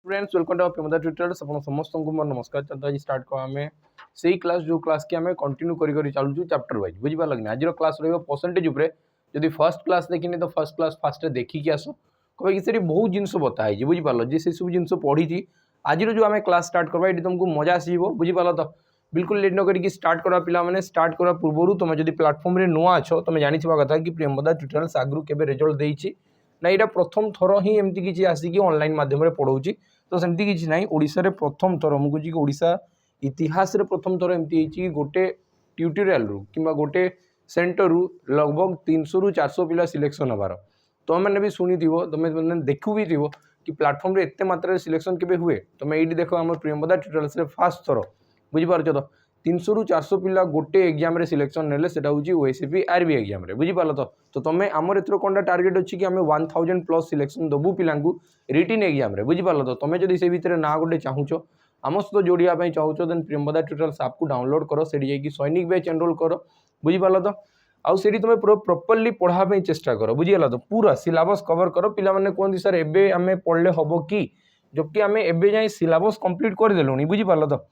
Students welcome to Premda tutorials अपन समस्त को मोर नमस्कार। चलता आज स्टार्ट को हमें सही क्लास जो क्लास की हमें कंटिन्यू करी चलू चैप्टर वाइज बुझी पार लगे आज क्लास रही परसेंटेज उपरे जदि फर्स्ट क्लास देखिनी तो फर्स्ट क्लास फास्ट देखिकी आस कहीं से बहुत जिन बताई बुझी पार जी से सब जिन पढ़ी आज जो आम क्लास स्टार्ट करवा ये तुमको मजा आसो बुझी पार तो बिल्कुल लेट न करके स्टार्ट करवा पिला माने स्टार्ट करवा पूर्व तुम जब प्लाटफर्म में नुआ अच्छो तुम जानी कथा कि प्रेमदा ट्यूटोरियल्स आगु के रिजल्ट देती ना यहाँ प्रथम थर ही एमती किसी आसिक ऑनलाइन माध्यम पढ़ाऊँगी तो सेमती किसी ना ओडिशा रे प्रथम थर मुझे कि ओडिशा इतिहास रे प्रथम थर एमती कि गोटे ट्यूटोरियल रु किंबा गोटे सेंटर रु लगभग 300 रु 400 पिला सिलेक्शन हबार तुम मैंने भी शुणी तुम देखु भी थी कि प्लाटफर्म रे एते मात्रा सिलेक्शन केबे हुए तुम ये देख आम प्रेमदा ट्यूटोरियल्स रे फास्ट थर बुझीपार तो 300 रु 400 पिला गोटे एग्जाम रे सिलेक्शन नेले सेटा होची ओएसपी आरबी एग्जाम रे बुझी पाल तो तुम आमर एथरो कोनटा टार्गेट अछि कि हमें 1000 प्लस सिलेक्शन दबु पिलांकु रिटन एग्जाम रे बुझी पाल तो तुम जदि से भितर ना गोटे चाहूचो आम सहित जोड़िया पई चाहूचो देन प्रेमदा ट्यूटोरियल्स ऐप को डाउनलोड करो सेठी जाई सैनिक बैच एनरोल करो बुझी पाल तो आउ सेठी तुम प्रॉपर्ली पढ़ा पई चेष्टा करो बुझीगला तो पूरा सिलेबस कवर करो पिला माने कोन सर एबे हमें पढ़ले हबो कि जबकि हमें एबे जाई सिलेबस कंप्लीट कर देलुनी बुझी पाल तो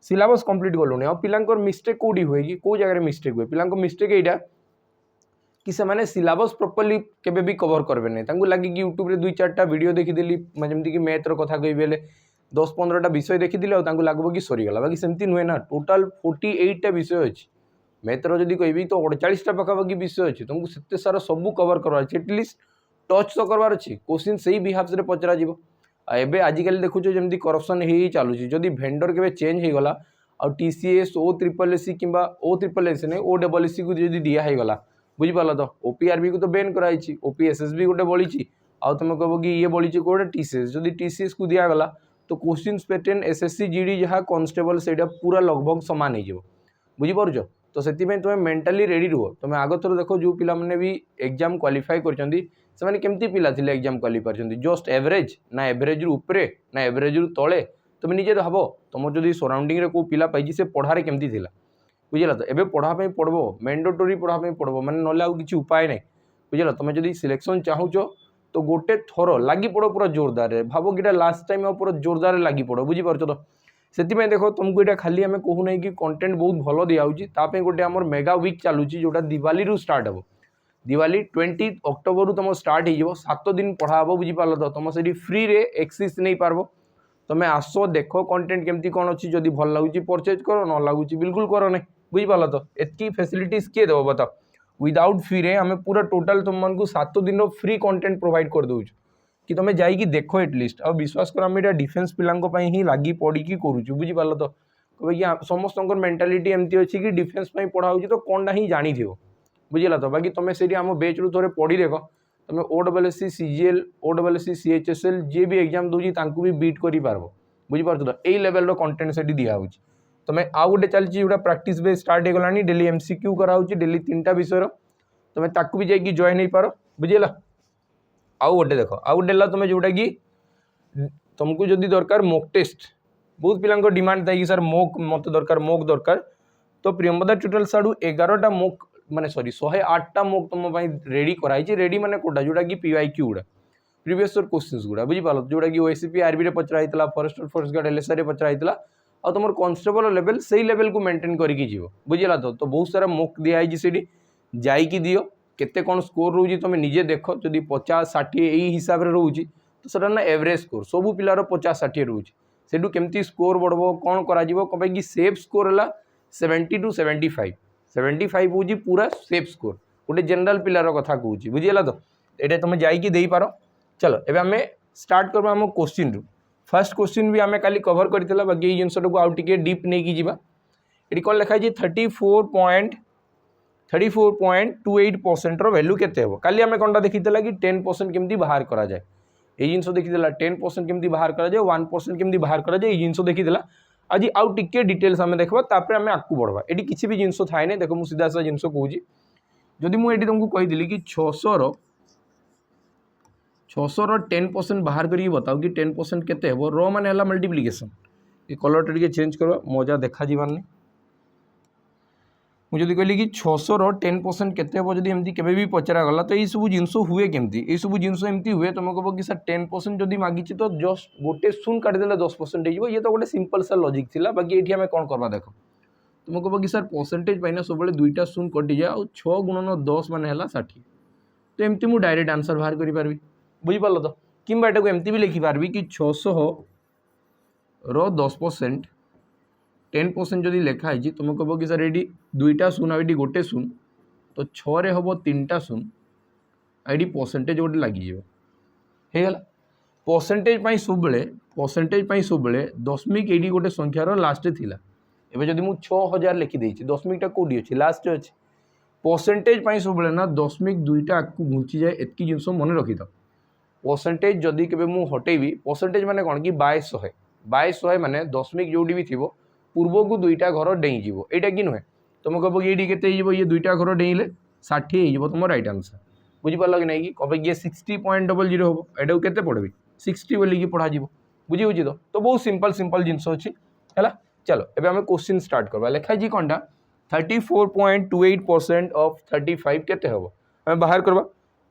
सिलेबस कंप्लीट कलुनी आ पिलांकर मिस्टेक कोडी हुए कि को जगह मिस्टेक हुए पिलांको मिस्टेक एटा कि से माने सिलेबस प्रॉपर्ली केबे भी कवर करबे नै तांगु लागी कि यूट्यूब रे 2-4टा वीडियो देखि देली जेमति कि मैथ रो कथा कहि बेले 10-15टा विषय देखि दिले आ तांगु लागबो कि सरी गला बाकी सेमति नुहे ना टोटल 48टा विषय अछि मैथ रो जदी कहबी तो 48टा पाखापाखि विषय अछि तुमको सेते सारा सब कवर करबार अछि एटलिस्ट टच तो करबार अछि क्वेश्चन सही बिहाफ रे पचरा जिवो एबे आजिकल देखुछ जमी करप्शन ही चलुच जदि भेंडर के चेंज हो गला और टीसीएस ओ ट्रिपल एस किंबा ओ ट्रिपल एस नहीं ओ डबल एस को जब दिहला बुझीपाल तो ओपीआरबी को तो बैन कराई ओपीएसएसबी गोटे बढ़ी आउ तुम कह कि ये बढ़ी कौटे टीसीएस जदि टीसीएस को दिगला तो क्वेश्चन पैटर्न एसएससी जीडी जहाँ कॉन्स्टेबल से पूरा लगभग सामान हो बुझीपार तो से तुम मेंटाली रेडी रुह तुम आग थर देख जो पिला माने भी एग्जाम क्वालिफाई करछंती से केमती पिला थिले एग्जाम क्वालिफाई जस्ट एवरेज ना एवरेज रु उपरे ना एवरेज रु तले तुम निजे भाव तुम जो सराउंडिंग रे को पिला पाई से पढ़ारे केमती थिला बुझला तो एबे पढ़ापी पढ़बो मैंडेटरी पढ़ापी पढ़बो माने नले आउ किछि उपाय नहीं बुझला तुम जदि सिलेक्शन चाहूचो तो गोटे थर लगी पड़ो पूरा जोरदार भाव कि लास्ट टाइम पूरा जोरदार लगी पड़ो बुझीपार तो से देख तुमको यहाँ खाली आम कहूना कि कंटेंट बहुत भल दिखाई गोटे आम मेगा वीक चलुची जोटा दिवाली रु स्टार्ट हे दिवाली 20 अक्टोबर रु तुम स्टार्ट हो 7 दिन पढ़ा हे बुझीपार तो तुम से फ्री रे एक्सेस नहीं पार्ब तुम आस देख कंटेंट केमती कौन अच्छी जदि भल लगुच परचेज कर न लगुच बिल्कुल कर नहीं बुझीपार तो एतकी फैसिलिटीज किए देव बताओ विदाउट फ्री रे आम पूरा टोटाल तुमको 7 दिन फ्री कंटेंट प्रोवाइड कर दौर कि तुम जाइए देख एटलिस्ट आ विश्वास कर आम यहाँ डिफेन्स पिलां ही लगी पड़ी करुचु बुझीपार तो कहे कि समस्त मेंटालिटी एमती अच्छी कि डिफेन्स पढ़ा हो तो कौनटा ही जानी थो बुझला तो बाकी तुम से आम बेच रू थे पढ़ी देख तुम ओडब्ल्यूएससी सीजीएल ओडब्ल्यूएससी सीएचएसएल जी भी एग्जाम दूसरी भी बीट कर पार्ब बुझीपार तो यही लेवल कंटेंट से दिखाऊँ तुम आउ गोटे चलती जो प्रैक्टिस बेस स्टार्ट हो गलानी डेली एमसीक्यू कराऊँ डेली 3टा विषय तुम ताकू भी जाकि जॉइन हो पार बुझेगा आउ गोटे देख आउ गोटे तुम जोटा कि तुमको जदि दरकार मॉक टेस्ट बहुत पिला डिमांड था कि सर मॉक मत दरकार मॉक दरकार तो प्रेमदा ट्यूटोरियल्स आड़ू 11टा मॉक माने सॉरी 108टा मॉक तुम रेडी कराई रेडी माने कोटा जोटा कि पीवाईक्यू गुड़ा प्रीवियस क्वेश्चंस गुड़ा बुझीपाल जोटा कि ओएसपी आरबी रे पचरा फॉरेस्ट फॉरेस्ट गार्ड एलएसआर रे पचरा और तुम कांस्टेबल लेवल से लेवल को मेंटेन करके जीव बुझला तो बहुत सारा मॉक दिखाई से जाइकी दियो केते कौन स्कोर रोची तुम निजे देख जदि 50-60 यही हिसाब से रोचे तो सर ना एवरेज स्कोर सबू पिलार 50-60 रोचे सेठू केमती स्कोर बढ़ो कौन करें सेफ स्कोर है 70 to 75 हूँ पूरा सेफ स्कोर गोटे जनरल पिलार कथा कहूँ बुझीगला तो ये तुम जाइए पार चलो एवं आम स्टार्ट करवा आम क्वेश्चन रु फर्स्ट क्वेश्चन भी आम काली कवर करथिला बाकी ये जिनस को आउ टिके डीप नहीं कि जीवा एटी कौन लिखाई 34.28% वैल्यू केते हो काली आम कौनटा देखी कि 10% केमती बाहर करा जाए ये जिनस देखी 10% केमती बाहर करा जाए 1% केमती बाहर करा जाए ये जिनस देखी आज आउ टिके डिटेल्स आम देखा तापर आम आगू बढ़वा ये किसी भी जिनस थाए ना देखो मुझे सीधा सा जिनस कहूँ जदि मुझे तुमको कही कि 600 10% बाहर करके बताओ कि 10% केते हो रो माने मल्टीप्लिकेशन ये कलर टे चेंज करवा मजा देखा जीवार नहीं मुझे कहली कि 600 रो 10% केते हो जदी एमती केबे भी पचरा गला तो ये सब जिंस हुए केमती ये सब जिंस एमती हुए तुम कह कि सर 10% जदी मागी तो जस्ट गोटे शून काटी देले 10% हो ये तो गोटे सिंपल सा लॉजिक थिला बाकी एठी हमें कोन करबा देखो तुम कह कि सर परसेंटेज पाइना सब बेले दुईटा शून कटि जाए और 6 गुणन 10 माने हला 60 तो एमती मु डायरेक्ट आंसर बाहर करि पारबी बुझी पालो तो किंबा एटा को एमती भी लिखि पारबी कि 600 रो 10% 10% जदि लेखा है तुम कह कि सर ये दुईटा शून आईडी गोटे शून तो 6 रे हम 3टा शून आईडी परसेंटेज गोटे लगी होगला परसेंटेज सब बेले दशमिक ये गोटे संख्यार लास्ट थिला एबे जदि मु 6000 लिखिदे दशमिकटा कौटी अच्छी लास्ट अच्छे परसेंटेज सब बेले ना दशमिक दुईटा आगे घुंची जाए एतकी जिनस मन रखी था परसेंटेज जदि के मु हटेबी परसेंटेज माने कौन कि 2200 माने दशमिक जोड़ी भी थी पूर्व को दुईटा घर डेईज यहाँ कि नुहे तुम कह ये केते ये दुईटा घर डेईले 60 हो तुम राइट आंसर बुझीपार कि नहीं कि कह ये 60.00 हम यहाँ के पढ़ी 60 बोलिकी पढ़ा बुझी बुझी तो बहुत सिंपल जिनस अच्छी है चलो एबे हमें क्वेश्चन स्टार्ट करवा लिखा जी कौनटा 34.28% ऑफ 35 केते हम हमें बाहर करवा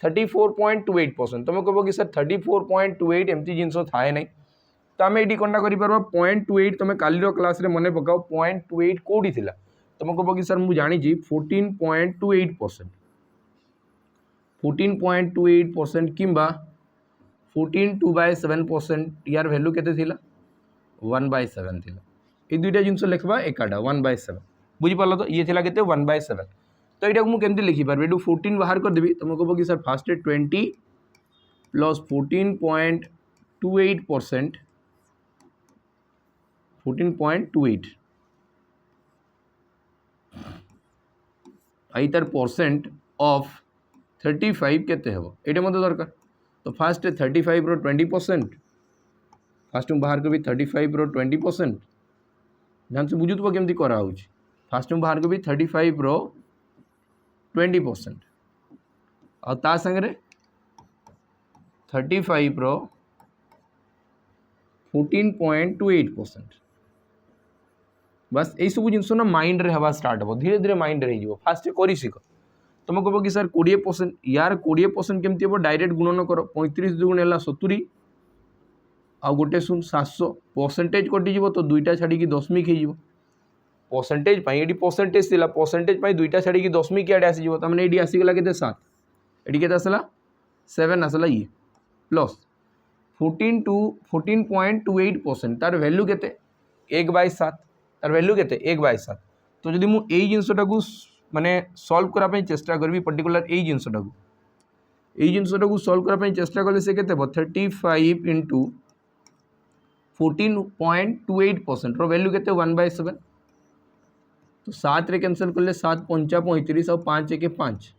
34.28% तुम कह कि सर 34.28 एमती जिनस थाए नहीं तो आम ये कौन कर 0.28 तुम काली क्लास रे मन पकाओ 0.28 कौटी थी तुम कह कि सर मुझे जानी 14.28% 14.28% किंबा 14/7% यार वैल्यू केते थिला 1/7 थिला ये दुईटा जिनस लिखा एकाटा 1/7 बुझीपार तो ये थिला केते 1/7 तो यहाँ मुझे केमती लिखिपारि 14 बाहर करदेवी तुम कह कि सर फास्ट 20 प्लस 14.28% 14.28 आई तार परसेंट ऑफ 35 केते हम ये मत दरकार तो फास्ट 35 रो 20% फास्ट मुझे बाहर करी 35 रो 20% ध्यान से बुझुव केमती कराऊँ फास्ट मुझे बाहर करी 35 रो 20% आ संगे 35 रो 14.28% बस यही सब जिनस ना माइंड रे हवा स्टार्ट हो धीरे धीरे माइंड रे हो फास्ट करी शिख तुम कह कि सर 20% यार 20% केमती हम डायरेक्ट गुणन कर 35 दुगुण है 70 आ गोटे शून 700 परसेंटेज कटिज तो दुईटा छाड़ी दशमिक हो परसेंटेज ये परसेंटेज थी परसेंटेज दुईटा छाड़ी दशमिक इे आसीज ये आसीगला के 7 ये आसला 7 आसला ये प्लस 14.28% तार वैल्यू के 1/7 तार वैल्यू के 1/7 तो जब मुझे यही जिनसटा को माने सॉल्व करापे चेष्टा करी पर्टिकुलर यही जिनसटा को सॉल्व करापे चेष्टा कले से केते 35 इंटू 14.28% रो वैल्यू केते 1/7 तो 7 रे कैंसल कले 7 5 35 और 5 1 5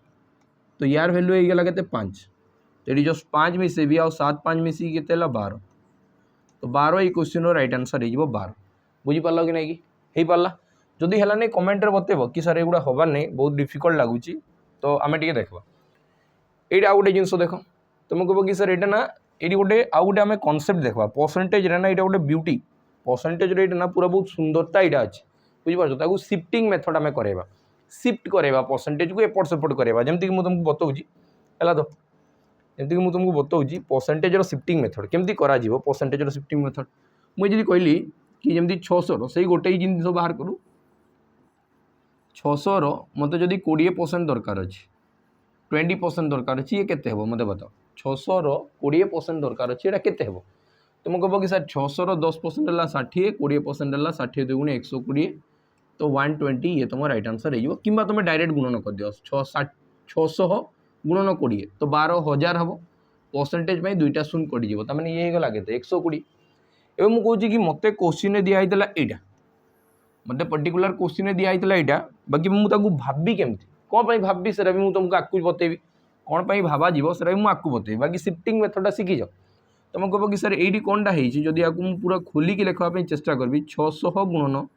तो यार वैल्यू हो गला केते 5 तो ये जस्ट 5 मिसेबी आ 7 5 मिसी केते 12 तो 12 ये क्वेश्चन राइट आंसर हो 12 बुझीपार कि नहीं कि पारा जदि है नहीं कमेंट रे बतेब कि सर एगुड़ा हबार नहीं बहुत डिफिकल्ट लगुच तो आम टे देखा ये आउ गोटे जिनस देख तुम कह कि सर ये ना ये गोटे आउ गोटे आम कनसेप्ट देखा परसेंटेज ना ये गोटे ब्यूटी परसेंटेज ना पूरा बहुत सुंदरता यहाँ अच्छे बुझीपार सिफ्टिंग मेथड आम करवा सिफ्ट करवा परसेंटेज को एपट सेपट करवा जमीक मुझे तुमको बताऊँगी है तो जमीक मुझे तुमको बताऊँगी परसेंटेज सिफ्टिंग मेथड केमती करा परसेंटेज सिफ्टिंग मेथड मुझे कहली कि जमी 600 से गोटे जिन बाहर करूँ 600 मत जदि 20% दरकार अच्छे 20% दरकार अच्छी ये केते हम मत बताओ 600 20% दरकार अच्छे ये केते हम तुम कह कि सर 600 10% है 60 20% है 60 2 गुणे 120 तो 120 ये तुम राइट आंसर हो कि तुम डायरेक्ट गुणन कर दियो 600 गुणन 20 तो 12,000 हम परसेंटेज दुईटा शून कटिज तमें ये गला के 120 एवं मुझे कि मत क्वेश्चन दिखाई यहाँ मत पर्टिकुलर क्वेश्चन दिखाई यहाँ बाकी मुझे भावी केमती कौन पर भावी सर भी मुझे तुमको आकु बतेबी कौन पर भावा जीव सर भी मुझे बतेबी बाकी सिफ्टिंग मेथडा शिखीज तुम कह कि सर ये कौनटा होदी आपको पूरा खोलिकी लिखापी चेष्टा करी 600 गुणन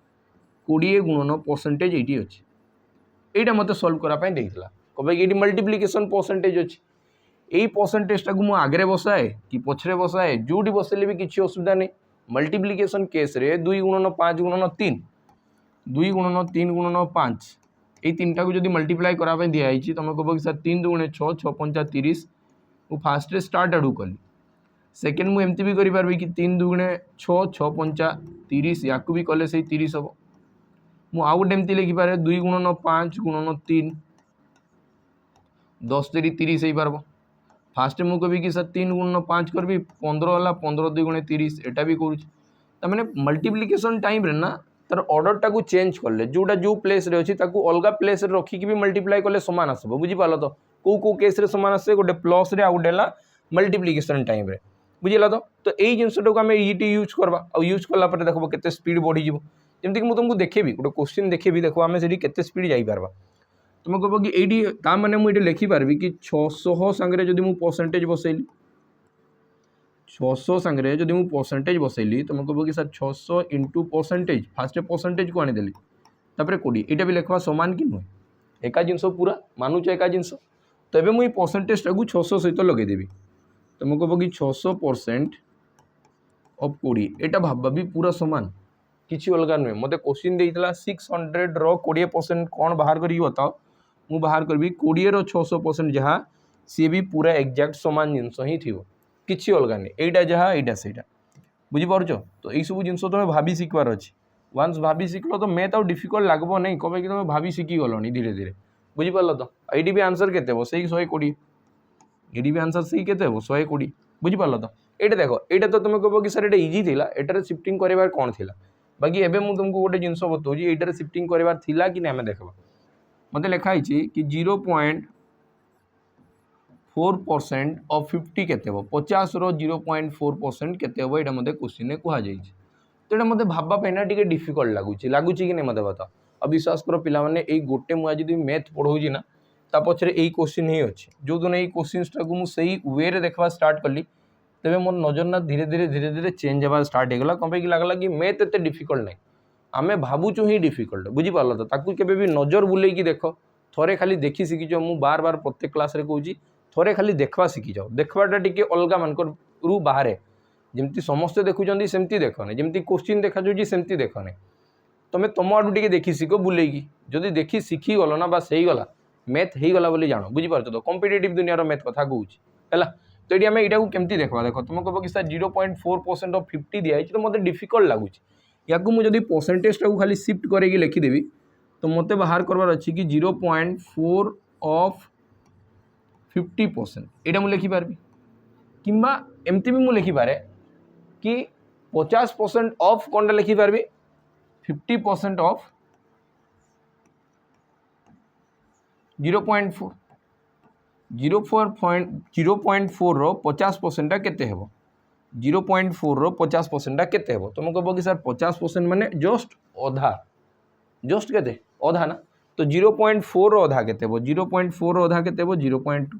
20 गुणन परसेंटेज ये अच्छे यहाँ मत सल्व कराई कह ये मल्टीप्लिकेशन परसेंटेज अच्छे यही परसेंटेजटा को मुझे आगे बसाए कि पछरे बसाए जोटी बसले भी किसी असुविधा नहीं मल्टीप्लिकेशन केस रे 2 गुणन 5 गुणन 3 2 गुणन 3 गुणन 5 ये तीन टाक जब मल्टीप्लाई कराया दिखाई तुम कह कि सर 3 दुगुणे 6 6 पंचा 30 मु फास्ट स्टार्ट आड़ू कली सेकेंड मुझे एमती भी करी कि 3 दुगुणे 6 6 पंचा 30 या भी कले से 30 हम मुझे आउ गोटे एमती लिखिपारे 2 गुणन 5 गुणन 3 10 3 30 हो पार फास्ट मुझे कभी कि सर 3 गुणन 5 करी 15 है 15 2 गुणे 30 एटा भी करें मल्टीप्लिकेशन टाइम ना तार ऑर्डर टाक चेंज कले जोटा जो प्लेस रे अच्छी अलग प्लेस रखिकी भी मल्टीप्लाई कले सामान आसब बुझीपाल तो कौ केस रे सामान आसे गोटे प्लस रे आउ गोटे मल्टीप्लिकेशन टाइम रे बुझेगा तो यही जिनटा आम ये यूज करवा यूज कला देखो केते स्पीड बढ़ी जमीक मुझे तुमको देखेबी गोटे क्वेश्चन देखेबी देखो आम से केते स्पीड जापर तुम कह कि ये मैंने मुझे लिखिपारि कि 600 सांगे जब मुझे परसेंटेज बसैली 600 सांगे जब मुझे परसेंटेज बसैली तुम कह कि sir 600 into percentage fast percentage को आनीदेली तापर 20 यहाँ भी लिखवा सामान कि नुहे एका जिनस पूरा मानुच एका जिनस तो ये मुझे परसेंटेज टाक 600 सहित लगेदेवी तुम कह कि 600% ऑफ 20 यहाँ भाव भी पूरा सामान किसी अलग नुहे मत क्वेश्चन देता 600 20% कौन बाहर कर बताओ मु बाहर करी 20 रो 600% जहाँ सी भी पूरा एक्जाक्ट सामान जिनस ही थी किसी अलग नहीं यहाँ जहाँ यहाँ से बुझीपार तो यही सब जिन तुम्हें भाभी शिखबार अच्छी वन्स भाभी शिखल तो मैथ आउ डिफिकल्ट लगभग नहीं कहे कि तुम भाभी शिखी गलनी धीरे धीरे बुझीपार तो ये भी आंसर के से 120 ये भी आंसर से के 120 बुझीपार तो ये देख ये तो तुम कह कि सर ये इजी थी एटार शिफ्टिंग करार कौन थी बाकी एवं मुझे तुमको गोटे जिन बताऊँ ये शिफ्टिंग करार थी कि आम देखा मत लिखाई कि 0.4% ऑफ 50 के 50 रो 0.4% के यहाँ मत क्वेश्चन में कहुई तो ये मतलब भावाई ना टी डिफिकल्ट लगुच कि नहीं मत बता अब विश्वास कर पे गोटे मुझे मैथ पढ़ाऊँ ना ता पचर यही क्वेश्चन ही अच्छे जो दिन ये क्वेश्चन टाक मुझे वे देखा स्टार्ट कली तेज मोर नजर ना धीरे धीरे चेंज होगा स्टार्ट होगा कौन कि लगला कि मैथ एत डिफिकल्ट नहीं आमे भावुचु ही डिफिकल्ट बुझीपार तो ताकू केबे भी नजर बुलेकी देख थोड़े खाली देखी शिखी जाओ मुझे बार बार प्रत्येक क्लास रे कहूँ थोड़े खाली देखवा शिखी जाओ देखवाटा टी अलग मानकर रू बाहर जमती समस्ते देखुं सेमती देखने जमती क्वेश्चन देखा सेमती देखने तुम तुम आड़ू टे देखी शिख बुलेकी जदि देखी शिखी गल ना बास हो गला मैथ हो गला बोली जान बुझीपार तो कॉम्पिटिटिव दुनिया मैथ कथा कहूँ है तो ये आम यहाँ केमती देखा देख तुम कह कि सर 0.4% ऑफ 50 दिखाई तो मतलब डिफिकल्ट लगुच या मुझे परसेंटेज टाक खाली शिफ्ट करके लिखिदेवी तो मत बाहर करवार अच्छी कि 0.4 ऑफ 50% यहाँ मुझे लिखिपारि कि एमती भी मुझे लिखिपारे कि 50% ऑफ कौन लिखिपारि 50% ऑफ 0.4 0.4 रो 50% केते हेबो 0.4 रो 50% केते हेबो तुम कह कि सर 50% माने जस्ट अधा जस्ट केते अधा ना तो 0.4 रो अधा केते हेबो 0.4 रो अधा केते हेबो 0.2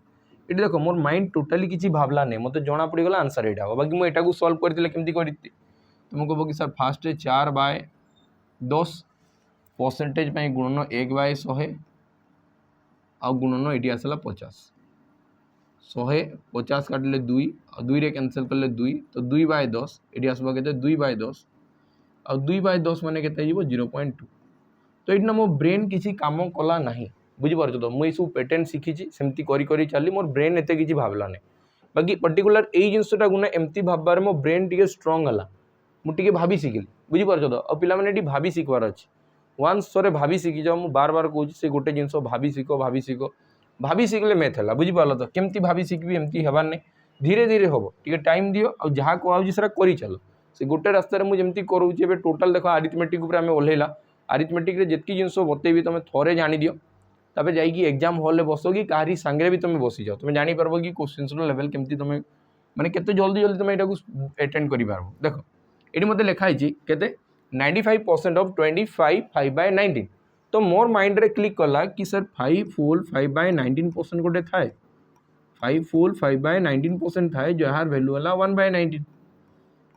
ये देख मोर माइंड टोटाली किसी भावला नहीं मत जना पड़ गला आंसर यहाँ हम बाकी मुझे सल्व करते केमती करती तुम कह कि सर फास्ट 4/10 परसेंटेज गुणन 1/100 आ गुणन ये आसला 50 150 काटिले 2 2 रे कैंसिल कले 2 तो 2/10 ये आसवा के 2/10 आ 2/10 मान के 0.2 तो ये मो ब्रेन किसी काम कला ना बुझीपार तो मुझे सब पैटर्न शिखी सेमती करी चली मोर ब्रेन एत किसी भावला नहीं बाकी पर्टिकुलर यही जिनटा गुना एमती भाबार मो ब्रेन टी स्ट्रंग है मुझे भाभी शिखिली बुझीपार तो आ पे भाभी शिखबार अच्छे वन्स थोड़े भाभी शिखी जाओ मुझे बार बार कहूँ से गोटे जिन भाभी शिख भाभी शिखले मैथ है बुझीपार तो केमती भाभी शिखी एमती हबार नहीं धीरे धीरे हम टे टाइम दियो आ जहाँ कहूँ सर कर चल से गोटे रास्तार मुझे करूँ टोटाल देख आरिथमेटिक आम ओह्लैला आरिथमेटिक जितकी जिन बतेबी तुम थोड़े जानी दियो तापर जाइए एग्जाम हॉल में बस कि कहारी सांगे भी तुम बसी जाओ तुम जापर कि क्वेश्चन लेवल केमती तुम माने केते जल्दी जल्दी तुम यहाँ अटेंड कर देख ये मत लिखाई के 95% ऑफ 25 5/19 तो मोर माइंड रे क्लिक कला कि सर 5 फुल 5/19% गोटे थाए 5 फुल 5/19% थाए जार वैल्यू है 1/19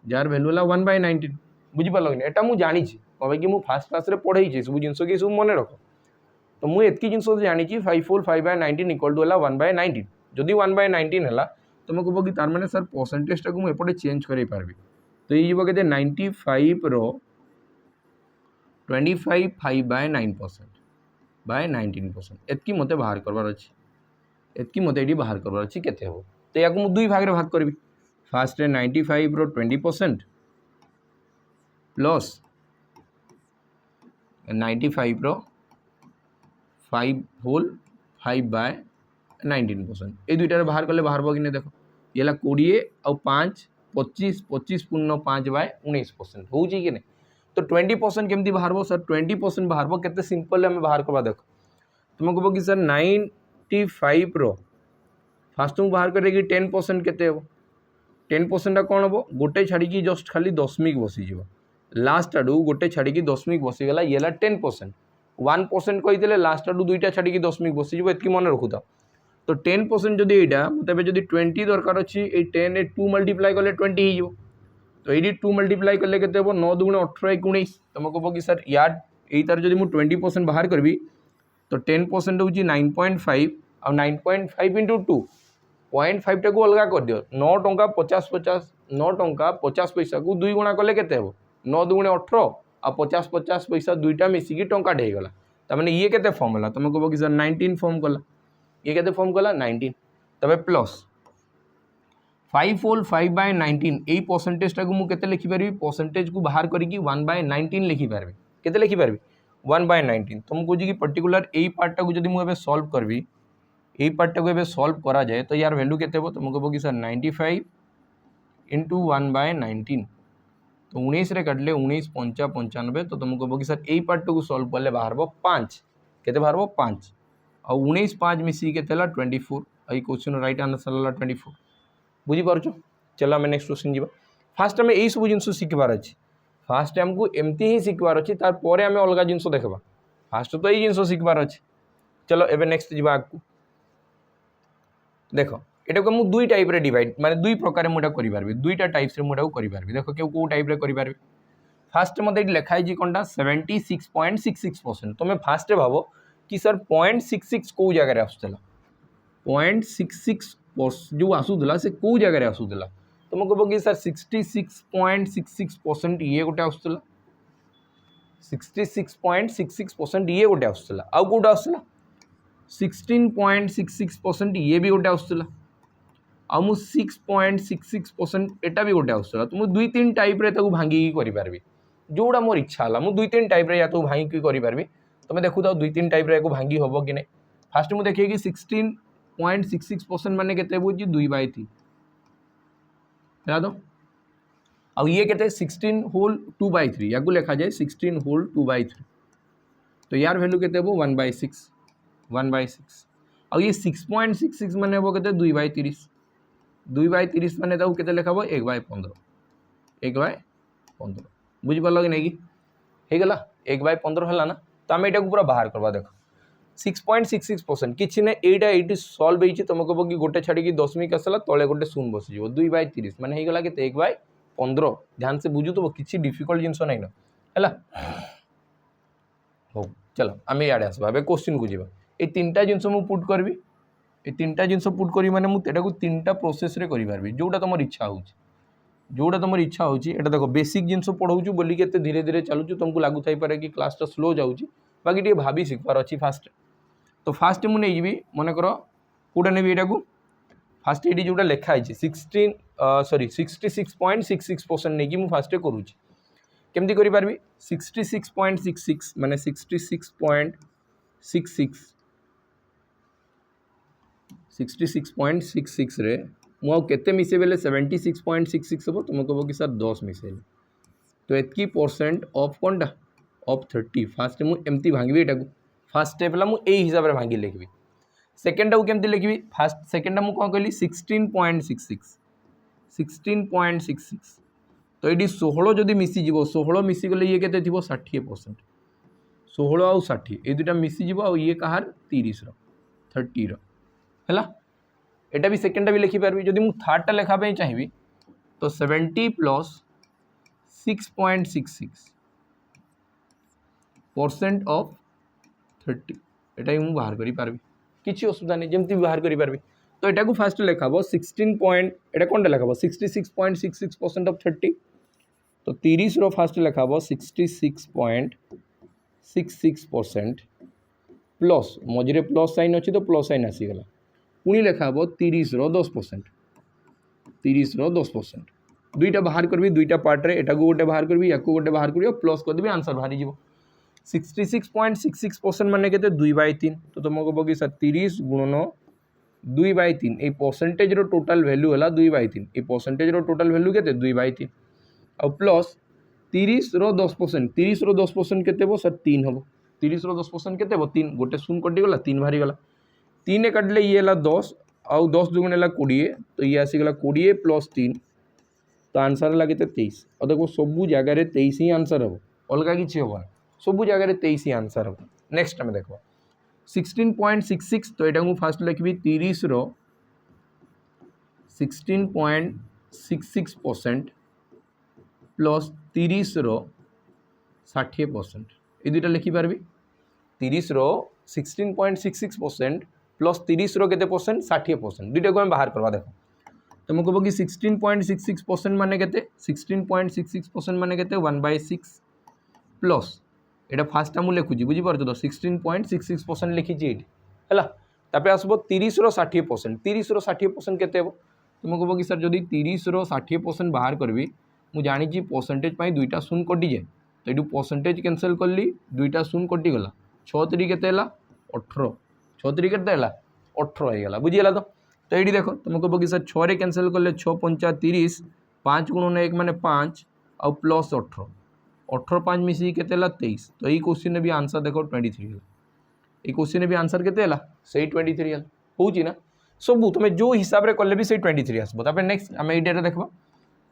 जार वैल्यू है 1/19 बुझीपार कि एटा मुझे जानी कहे कि मुझे फास्ट क्लास पढ़ाई सब जिन सब मन रख तो मुझे एतकी जिन जानी 5 फुल 5/19 इक्वल टू 1/19 जदि 1/19 है तुम कह कि तार माने सर परसेंटेज टाक मुझे चेंज कर पार्बी तो ये के 95 रो 25 5/9% बाय 19%। एतकी मते बाहर करबार अछि, एतकी मते एडी बाहर करबार अछि केते हो। तो याकू मु दुई भाग रे भाग करबी। फास्ट रे 95 रो 20% प्लस 95 रो 5 होल 5 बाय 19%। ये दुईटार बाहर कले बाहर कि नहीं देख, ये 20 आउ 5 25 25 पूर्ण 5 बाय 19% हो कि नहीं। तो 20% केमती बाहर सर 20% बाहर केते सिंपल आम बाहर करवा देख। तुम कह कि सर 95 रो फास्ट तुम बाहर करेगी 10% केते हो 10% कौन हम गोटे छाड़ी जस्ट खाली दशमिक बसीज लास्ट आडू गोटे छाड़ी दशमिक बसीगला ये 10%। 1% कही लास्ट आडू दुईटा छाड़ी दशमिक बसीज एतकी मन रखु था। तो 10% जदि यहाँ मतलब जब 20 दरकार अच्छी 10 2 मल्टीप्लाई कले 20 हो। तो ये 2 मल्टीप्लाई कले के 9 दुगुणे 18 1 19। तुम कह कि सर यार यार जब मुझे 20% बाहर करी तो 10% हूँ 9.5 आ 9.5 इंटू 2 0.5 टाक अलग कर दियो 9 टंका 50 50 9 टंका 50 पैसा को 2 गुणा कले के 9 दुगुणे 18 आ 50 50 पैसा दुईटा मिसिकी टंका ढेगला तमें ये के फर्म है। तुम कह कि सर 19 फर्म कला ये के फर्म कला 19 तब प्लस 5 होल 5 बाय 19 यही परसेंटेज टाक मुझे लिखिपारि परसेंटेज को बाहर करके 1 बाय 19 लिखिपारि के लिखिपारि 1 बाय 19। तो मुझे कि पर्टिकुलर यही पार्टा को जब मुझे सॉल्व करी यही पार्टा को सॉल्व करा जाए तो यार वैल्यू के तुम कह कि सर 95 इंटू 1 बाय 19 तो 19 रे काटले 19 पंचा 95। तो तुम कह कि सर यही पार्ट को सॉल्व कले बाहर 5 के बाहर 5 और 19 5 मिसी के 24 आई क्वेश्चन राइट आंसर 24 बुझीपार। चलो आम नेक्स्ट क्वेश्चन जी। फास्ट आम यही सब जिन शिखबार अच्छे फास्ट आमको एमती ही शिखबार अच्छी तार आम अलग जिन देखा फास्ट तो यही जिन शिखबार अच्छे। चलो एवं नेक्स्ट जी आगे देख ये को मुझे दुई टाइप डिवाइड माने दुई प्रकार मुझे करी दुईटा टाइप्स मुझे करी देख क्यों कौ टाइप करी फास्ट मत लिखाई कौनटा 76.66%। तुम फास्ट भाव कि सर 0.66 कौ जगह आसूला 0.66 जो आसूला से कौ जगह आसूला तुम कह कि सर 66.66% ये गोटे आसूला 66.66% ये गोटे आसूला आउ कौटा आसूला 16.66% ये भी गोटे आसूला आ 6.66% एटा भी गोटे आसूला। तो मुझे दुई तीन टाइप रे भांगी करी जोड़ा मोर इच्छा है मुझे दुई तीन टाइप रे या तो भांगी करी तुम देखु था दुई तीन टाइप रे भांगी हम कि नहीं। फास्ट मुझे देखिए कि 16.66% माने केते बुझी 2/3 है तो अब ये कहते 16 होल 2/3 या लिखा जाए 16 होल 2/3 तो यार वैल्यू केते 1/6 1/6 अब ये 6.66 माने वो कहते 2/30 2/30 माने के लिखा 1/15 1/15 बुझीपार कि नहीं कि होगला 1/15 है ना। तो आम यहाँ पूरा बाहर करवा देख 6.66% किसी ना ये सल्व हो तुम कह कि गोटे छाड़ी दशमिक आसला तले गोटे शून्य बसीज 2/30 माने होगला के 1/15 ध्यान से बुझुब किसी डिफिकल्ट जिनस नहीं ना है। हो चलो आम इे आसवा क्वेश्चन को जावा ये तीनटा जिनस मुझे पुट करी ये तीनटा जिनस पुट करी मैंने मुझे तीनटा प्रोसेस रे करी जोटा तुम इच्छा हो जोटा तुम इच्छा होची एटा देखो बेसिक जिनस पढ़ाऊँ बोली के धीरे धीरे चलुँ तुमको लगुथाई पारे कि क्लासटा स्लो जाऊँगी बाकी टे भाभी शिखबार अच्छी फास्ट। तो फास्ट मुझे नहीं मन कर कौटा नेबी यहाँ को फास्ट ये जोटा लिखाई 66.66% नहीं मुझे फास्ट करुँच केमती करी 66.66 माने 66.66 रे मुझे केते मिसे बेले 76.66 हम तुम कह कि सर 10 मिसेल तो एतकी परसेंट ऑफ कौनटा ऑफ 30 फास्ट मुझे एमती भांगी यहाँ फास्ट स्टेप है मुझे यही हिसाब से भांगी लिखी सेकेंड को केमती लिखी फास्ट सेकेंड मुझे कौन कहली 16.66 तो ये 16 जदि मिसीज 16 मिसीगले ये के 60% 16 आउ 60 ये दुटा मिसीज आ ये कहार 30 30 है एटा भी सेकेंडा भी लिखिपारि जदि मुझे थार्डटा लेखापी चाहिए तो 70 प्लस 6.66% ऑफ 30 एटा ही मुझे बाहर करी पारबी किसी असुविधा नहीं जमती बाहर करी पारबी। तो एटा को फास्ट लेखा 16 पॉइंट एटा कोनटा लेखा 66.66% ऑफ 30 तो 30 रो फास्ट लेखा 66.66% प्लस मझे प्लस साइन अच्छी तो प्लस साइन आसीगला पुणी लेखा हम 30 10%, 30 10%। दुईटा बाहर करी दुईटा पार्ट्रे एटा गोटे बाहर करी या गोटे बाहर करी प्लस करदेवी आंसर बाहरी जीव 66.66% मान के 2/3 तो तुमको कह कि सर 30 गुणन 2/3 ये परसेंटेज रो टोटल वैल्यू है 2/3 ये परसेंटेज रो टोटल वैल्यू के 2/3 और प्लस 30 रो 10%, 30 रो 10% के सर 3 हम 30 रो 10% के 3 गोटे शून्य कटिगला 3 बाहरी गला 3 काटिले ये 10 आउ 10 दुगुण है 20 तो ये आसीगला 20 प्लस 3 तो आंसर है के 23 और देखो सबू जगार 23 ही आंसर हम अलग किसी हम सबू जगार 23 ही आंसर हम। नेक्स्ट आम देख 16.66 तो यहाँ मुझे फास्ट लिखी 30 रो 16.66% प्लस 30 रो 60% ये दुईटा लिखिपारि 30 रो 16.66% प्लस 30 रो के 60% दुईटा को बाहर करवा देख तुमको कह कि 16.66% मान के 16.66% मान के 1/6 प्लस यहाँ फास्ट मुझे लिखुची बुझीपार तो 16.66% लिखी है तापर आसब 30 रो 60%, 30 रो 60% के तुमको कह कि सर जदि 30 रो 60% बाहर करी मुझे जानी परसेंटेज दुईटा शून्य कटि जाए तो ये परसेंटेज कैंसल कली दुईटा शून्य कटिगला 6 3 के 18 6 3 के 18 होगा बुझीगला तो ये देख तुमको कह कि सर 6 रे कैंसल कले 6 5 30 5 गुणन 1 माने 5 आउ प्लस 18 18 5 मिसी के 23 तो ये क्वेश्चन भी आंसर देखो 23 है ये क्वेश्चन भी आंसर के से 23 है होची ना सबू तुम जो हिसाब से कले भी से 23 आसब तापर नेक्स्ट आम ये देखा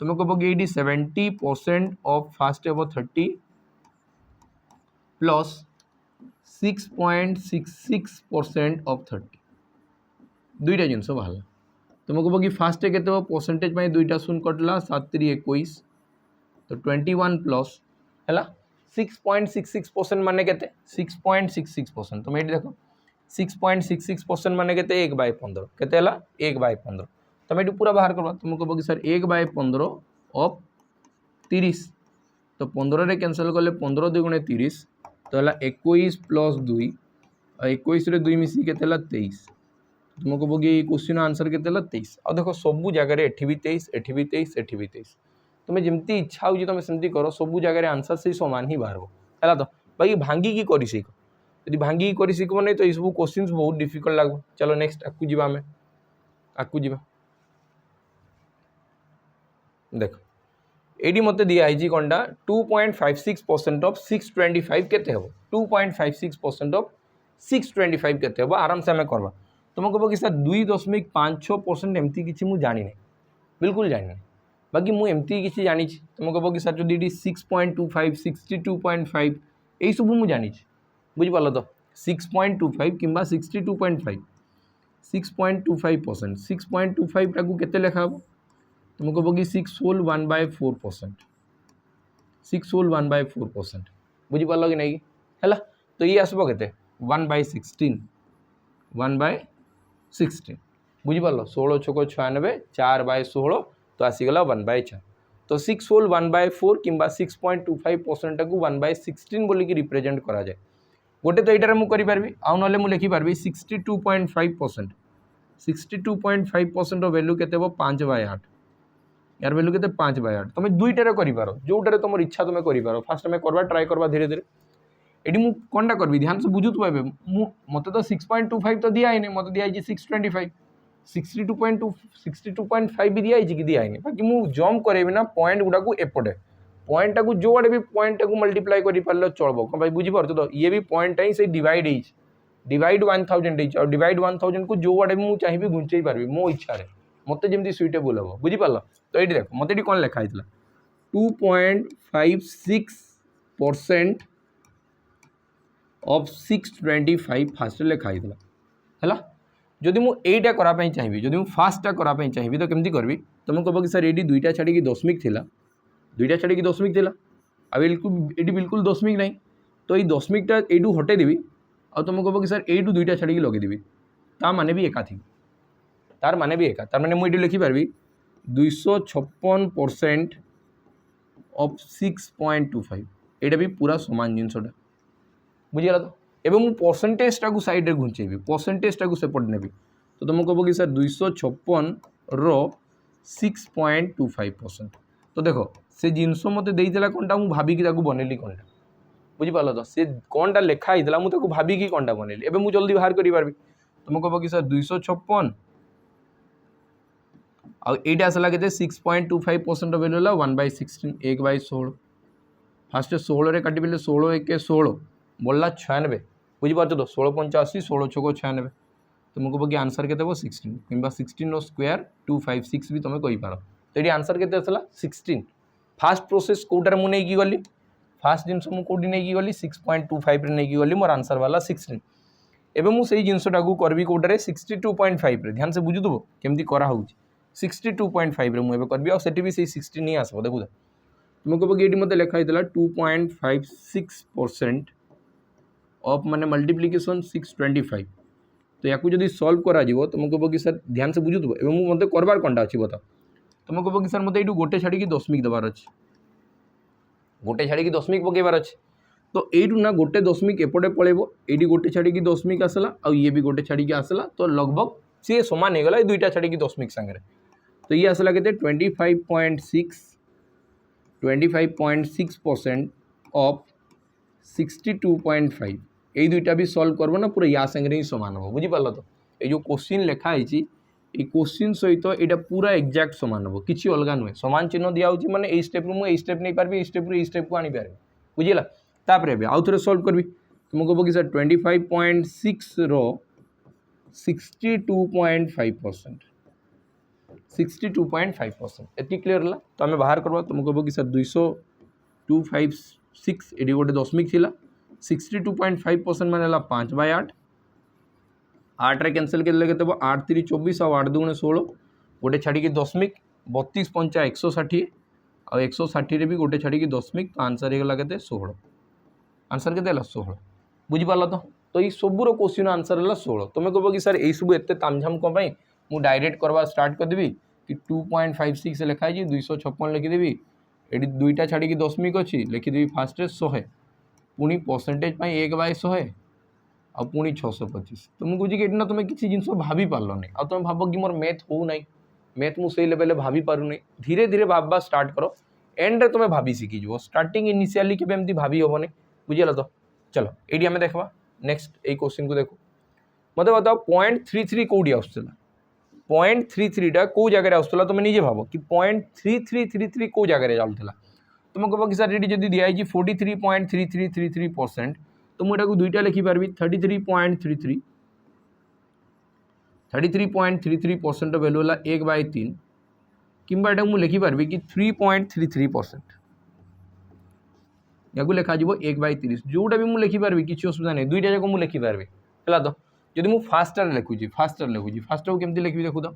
तुमको कह कि 70% ऑफ फास्ट हम 30 प्लस 6.66% ऑफ 30 दुईटा जिनस बाहर तुमको कह कि फास्ट के परसेंटेज दुईटा शून्य कटला 7 3 21 तो 21 प्लस है 6.66% मान के 6.66% तुम ये देख 6.66% मान के 1/15 के 1/15 तुम ये पूरा बाहर करवा तुमको कह कि सर 1/15 ऑफ 30 तो 15 रे कैंसल कले 15 2 गुणे 30 तो है 21 प्लस 2 और 21 रे 2 मिसी के 23 तुमको कह कि क्वेश्चन आंसर के 23 और देखो सबू जगह एठी भी 23 एठी भी 23 एठी भी 23 तुम्हें जमती इच्छा हो तुम सेमती कर सबू जगह आंसर से समान ही बाहर है तो बाकी भांगिकी कर शिख यदि भांगिकी कर शिखब नहीं तो ये सब क्वेश्चन बहुत डिफिकल्ट लगे। चलो नेक्स्ट आकु जी आम आकु जी देख ये मत दिखाई कौनटा 2.56% ऑफ 625 के 2.56% ऑफ 625 के आराम से आम करवा तुमको कह कि सर 2.56% एमती किसी मुझे जानी बिल्कुल जानी बाकी मुझे एमती किसी जानी तुमको कह कि सर जो 6.25 62.5 यही सब मुझे जानी बुझिपाल तो 6.25 कि 62.5 6.25% 6.25 टाकू केते लेखा हम तुमको कह कि 6 होल 1/4% 6 होल 1/4% बुझिपाल कि नहीं है तो ये आसब के 1/16 1/16 बुझिपाल 16 6 96 4/16 तो आसीगला 1/4 तो 6 होल 1/4 कि 6.25% टाकू 1/16 बोलिकी रिप्रेजेंट करा जाए गोटे तो यहाँ मुझे करी आउ ना मुझे लिखिपारि 62.5% 62.5% वैल्यू के 5/8 यार वैल्यू के 5/8 तुम दुईटार कर जोटार तुम इच्छा तुम कर फास्ट आम करवा ट्राए करवा धीरे धीरे ये मुझे कौनटा करी ध्यान से बुझुत पाए मत तो 6.25 तो दिखाई नहीं मत दिखाई 625 62.5 भी दिखाई कि दिखाई बाकी मुझे जम्प करेबी ना पॉइंट गुड़ा को एपटे पॉइंट टाक जो आड़े भी पॉइंट टाक मल्टीप्लाई कर पारे चलो कौन भाई बुझीपार तो ये भी पॉइंट ही से डिवाइड डिवाइड 1000 और डिवाइड 1000 को जो आड़े मुझे चाहिए घुंचे पारि मो इच्छा मत जमी सुइटेबल हम बुझीपार तो ये देख मत कौन लिखाई 2.56% ऑफ 625 फास्ट लिखाई है जदि मुझे कराई चाहिए जदि मुझे फास्टा कराई चाहिए तो केमती करी तुमको कह कि सर ये दुईटा छाड़ी दशमिक थिला दुईटा छाड़ी दशमिक थिला आ बिल्कुल ये बिल्कुल दशमिक नहीं तो ये दशमिकटा यू हटेदेवी आ तुमको कह कि सर यू दुईटा छाड़ी लगेदेवी ता माने भी एका थी तार माने भी एका तार माने मुझे लिखिपारि 256% ऑफ 6.25 यहाँ भी पूरा सामान जिनसटा बुझीगला तो एवं मु परसेंटेजटा को साइड रे घुंचेबी परसेंटेजटा को सेपट नेबी तो तुम कह कि सर 256 रो 6.25%। तो देख से जिनस मत देला कौनटा मुझे भाविकी बनैली कौनटा बुझिपाल तो सी कौनटा लेखाई मुझे भाविकी कौनटा बनैली एवं मुझे जल्दी बाहर करें तुम कह कि सर 256 आईटा आसला के 6.25% वैल्यू है 1/16 1/16 फास्ट 16 काटिले 16 1 16 बोलला 96 बुझीपार तो 16 85 16 6 96 तुमको कह कि आंसर के 16 कि 16 स्क्वायर 256 भी तुम कहींपार तो ये आंसर के 16 फास्ट प्रोसेस कौटार मुझे नहीं गली फास्ट जिनस मुझे नहीं गली 6.25 नहीं गली मोर आंसर वाला 16 एवं मुझे जिनसा को करवी कौटार 62.5 ध्यान से बुझुब केमती कराऊ 62.5 मुझे करवी आठ भी 16 ही आसो देखो तुम कह कि मत लिखाई 2.56% ऑफ माने मल्टीप्लिकेशन 625 तो या जब सल्व करा तुम कह कि सर ध्यान से बुझुब एवं मत करवार कौनटा अच्छी बता तुम कह कि सर मत यू गोटे छाड़ी दशमिक देवार अच्छे गोटे छाड़ी दशमिक पकेबार अच्छे तो यू ना गोटे दशमिक एपटे पड़ेब ये गोटे छाड़ी दशमिक आसला आ ये भी गोटे छाड़ी आसला तो लगभग सी सामान होगा दुईटा छाड़ी दशमिक सांगे तो ये आसला के 25.6% ऑफ 62.5 ये दुईटा भी सॉल्व करबो ना पूरा या संगे ही सामान हम बुझीपाल तो ये जो क्वेश्चन लिखाई ये क्वेश्चन सहित यहाँ पूरा एक्जाक्ट सामान हम किसी अलग नुहे सामान चिन्ह दिखाई मैंने ये स्टेप मुझे स्टेप नहीं पार्बी स्टेप स्टेप को आनीपार बुझेगा तापर आउ थे सल्व करी तुम कह कि सर 25.6 रो 62.5% 62.5% एति क्लीयर है तो आम बाहर करवा तुम कह कि सर 256 ये गोटे दशमिक थी 62.5% मान 5/8 8 रे कैंसल कर 8 3 24 और 8 2 16 गोटे छाड़ी दशमिक 32 5 160 और 160 भी गोटे छाड़ी दशमिक तो आंसर होगा के 16 आंसर के 16 बुझीपाल तो ये सबूर क्वेश्चन आंसर है 16 तुम कह कि सर यही सब एत तामझाम कौन मुझे डायरेक्ट करवा स्टार्ट करदेवी कि 2.56 लिखाई 256 लिखिदेवी ये दुईटा छाड़ी दशमिक अच्छी लिखिदेवी फास्ट 100 पुणी परसेंटेज 1/100 आ पुणी 625 तो मुझे कहे कि ना तुम किसी जिन भाभी पार नहीं आ तुम भाव कि मोर मैथ हो ना मैथ मुझे लेवल भाभी पारूनी धीरे धीरे भाबा स्टार्ट कर एंड रे तुम भाभी शिखीज स्टार्टिंग इनिशियली के एमती भाभी हेनी बुझेगा तो चलो ये आम देखा नेक्स्ट ये क्वेश्चन को देखो मत बताओ 0.33 कौटी आसला 0.33 कौ जगह आसला तुम निजे भाव कि 0.3333 कौ जगह चलता तुम कह कि सर ये जब दिखाई 43.3333% तो मुझे दुईटा लिखिपारि 33.33% वैल्यू है 1/3 कि मुझे लिखिपारि कि 3.33% या लिखा 1/30 जोटा भी मुझे लिखिपारि किसी असुविधा नहीं दुईटा जाक मुझे लिखिपारि है तो जब मुझे फास्टर लिखुची फास्ट को केमती लिखी देखो तो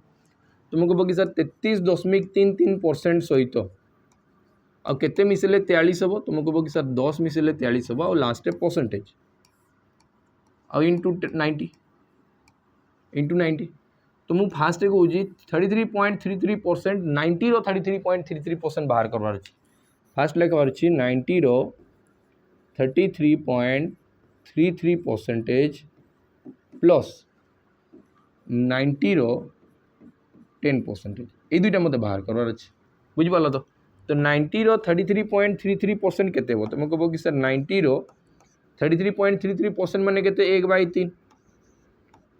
तुम कह कि सर 33.33% सहित आ केते मिसेले 43 हम तुम कह कि सर 10 मिसेले 43 हम और लास्ट परसेंटेज आ इंटू 90 तो मुझे फास्ट कहूँ 33.33% 90 रो 33.33% बाहर करवार अच्छी फास्ट लिखबार अच्छी 90 रो 33.33% प्लस 90 रो 10% ये दुईटा मत बाहर करवार अच्छे बुझीपाल तो 90 रो 33.33% केते हो तुम कह कि सर 90 रो 33.33% माने केते 1/3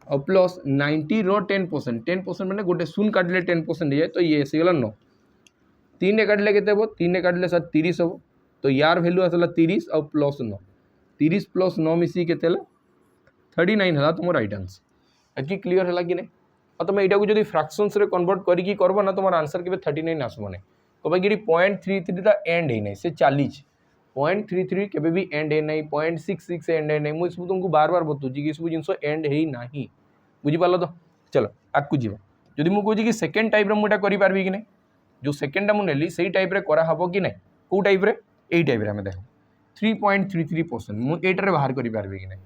और प्लस 90 रो 10% माने गोटे शून्य काटिले 10% जाए तो ये आसीगला 9 3 काटिले केते हो 3 काटिले सर 30 हम तो यार वैल्यू आसला 30 और प्लस 9 30 प्लस 9 मिसी केते 39 है तुम राइट आंसर एति क्लीयर है कि नहीं और तुम यहाँ जब फ्रैक्शंस रे कन्वर्ट करके करब ना तुम आंसर के 39 आसब नहीं कहीं कि 0.33 एंड है ना से 40 0.33 के भी एंड है नहीं 0.66 एंड है नहीं मुझे सब तुमको बार बार बताऊँगी कि सब जिन एंड है ना बुझीपाल तो चलो आगू जी जदि मुझे कहूँ कि सेकेंड टाइप मुझे करें कि नहीं जो सेकेंडा मुझे नेली से टाइप कराब कि नहीं कौ टाइप यही टाइप आम देख 3.33% मुझे बाहर करें कि नहीं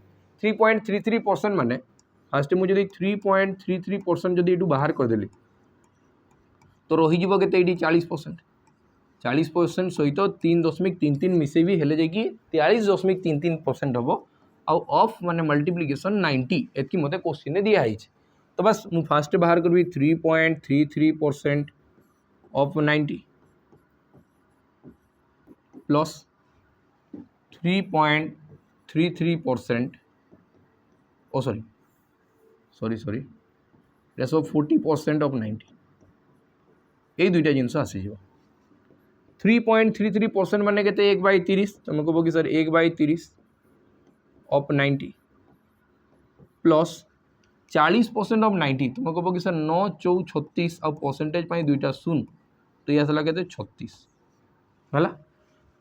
3.33% माने फास्ट मुझे 3.33% जब ये बाहर करदेली तो रही के 40% 40% सहित 3.33 मिसेबी हेले जाकि 43.33% हम आउ ऑफ माने मल्टीप्लिकेशन 90 एतकी मते क्वेश्चन दिया है। तो बस मु फास्ट बाहर करबी 3.33% ऑफ 90 प्लस 3.33% ओ सॉरी रेसो 40% ऑफ 90 ये दुईटा जिनस आसीज 3.33% माने केते 1/30 तुम कहो कि सर 1/30 ऑफ 90 प्लस 40% ऑफ 90 तुम कहो कि सर 9 4 36 और परसेंटेज पाई दुईटा शून्य तो ये आसला केते 36 हला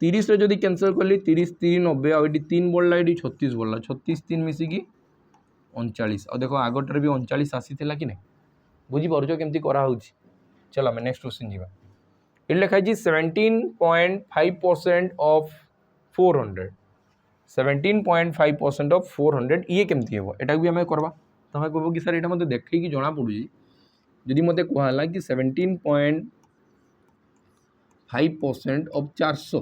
30 रे जदी कैंसिल करली 30 3 90 और ये 3 बढ़ला ये 36 बढ़ला 36 3 मिसिकी 39 और देखो आगटर भी 39 आसीथिला कि नहीं बुझी पारछो केमती करा होउची। चलो आम नेक्स्ट क्वेश्चन जीवा ये लिखा है 17.5% ऑफ 400 17.5% ऑफ 400 ये केमती हेबो एटा भी हमें करबा तमे कहबो कि सर एटा मते देखै कि जणा पडुजी जदि मते कहला कि 17.5% ऑफ 400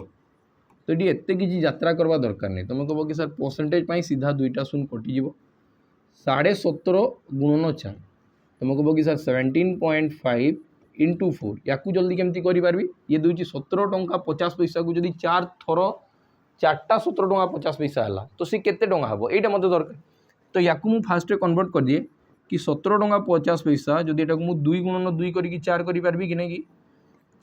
तो ये एते किछि यात्रा करबा दरकार नहीं तुम कहबो कि सर परसेंटेज पाई सीधा दुईटा शून्य कटि जीवो 17.5 गुणन 4 तुम कहबो कि सर 17.5 इंटू 4 या जल्दी केमती करी ये दूची 17 टंका 50 पैसा को जदि 4 थर 4टा 17 टंका 50 पैसा है तो सी केते टंका हम यहाँ मत दरकार तो या फास्ट कन्वर्ट कर दिए कि 17 टंका 50 पैसा जदि एटा को 2 गुणन 2 करके 4 करि पारबी कि नहीं कि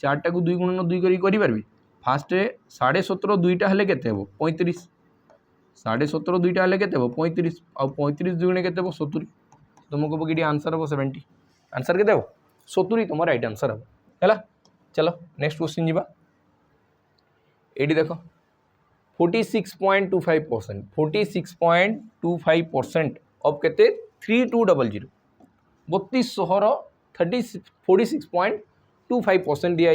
4टा को 2 गुणन 2 करि पारबी फास्ट 17.5 दुईटा हेले केते हेबो 35 17.5 दुईटा हेले केते हेबो 35 आ 35 दुगुणे केते हेबो 70 तुम कहबो कि आंसर हेबो 70 आंसर केते हेबो 70 तुम राइट आंसर हम है। चलो नेक्स्ट क्वेश्चन जीवा ये देख 46.25% 46.25% ऑफ केते 3200 3200 46.25% दिया